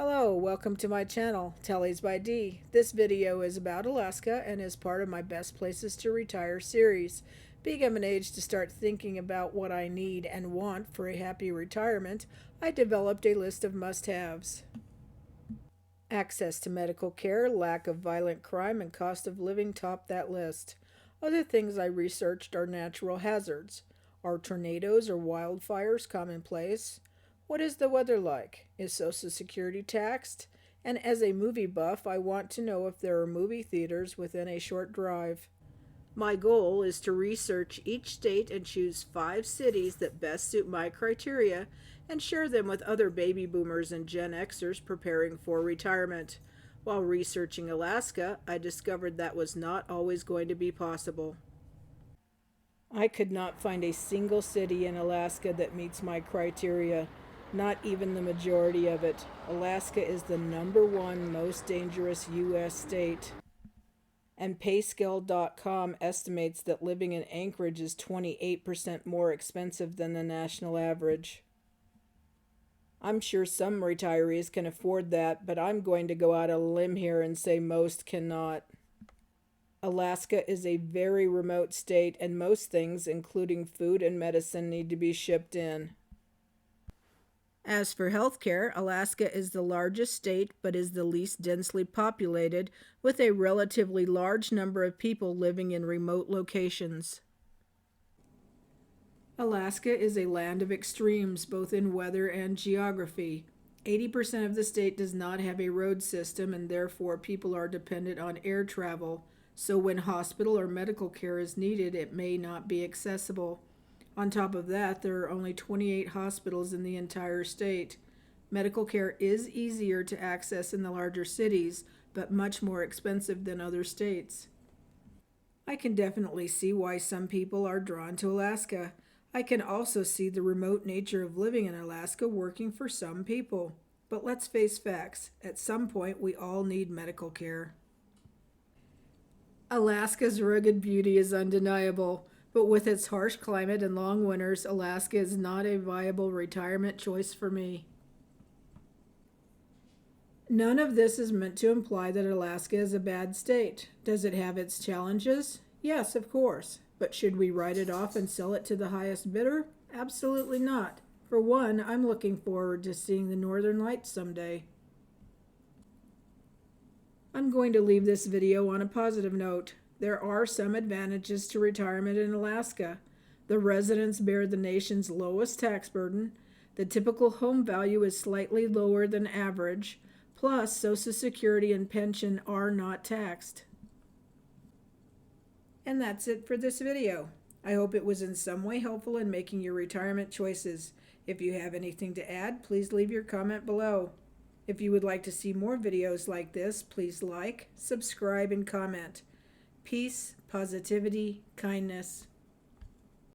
Hello, welcome to my channel, Tellies by D. This video is about Alaska and is part of my Best Places to Retire series. Being of an age to start thinking about what I need and want for a happy retirement, I developed a list of must-haves. Access to medical care, lack of violent crime, and cost of living top that list. Other things I researched are natural hazards. Are tornadoes or wildfires commonplace? What is the weather like? Is Social Security taxed? And as a movie buff, I want to know if there are movie theaters within a short drive. My goal is to research each state and choose 5 cities that best suit my criteria and share them with other baby boomers and Gen Xers preparing for retirement. While researching Alaska, I discovered that was not always going to be possible. I could not find a single city in Alaska that meets my criteria, not even the majority of it. Alaska is the #1 most dangerous U.S. state. And Payscale.com estimates that living in Anchorage is 28% more expensive than the national average. I'm sure some retirees can afford that, but I'm going to go out on a limb here and say most cannot. Alaska is a very remote state, and most things, including food and medicine, need to be shipped in. As for healthcare, Alaska is the largest state but is the least densely populated, with a relatively large number of people living in remote locations. Alaska is a land of extremes, both in weather and geography. 80% of the state does not have a road system, and therefore people are dependent on air travel, so when hospital or medical care is needed, it may not be accessible. On top of that, there are only 28 hospitals in the entire state. Medical care is easier to access in the larger cities, but much more expensive than other states. I can definitely see why some people are drawn to Alaska. I can also see the remote nature of living in Alaska working for some people. But let's face facts, at some point we all need medical care. Alaska's rugged beauty is undeniable, but with its harsh climate and long winters, Alaska is not a viable retirement choice for me. None of this is meant to imply that Alaska is a bad state. Does it have its challenges? Yes, of course. But should we write it off and sell it to the highest bidder? Absolutely not. For one, I'm looking forward to seeing the Northern Lights someday. I'm going to leave this video on a positive note. There are some advantages to retirement in Alaska. The residents bear the nation's lowest tax burden. The typical home value is slightly lower than average. Plus, Social Security and pension are not taxed. And that's it for this video. I hope it was in some way helpful in making your retirement choices. If you have anything to add, please leave your comment below. If you would like to see more videos like this, please like, subscribe, and comment. Peace, positivity, kindness.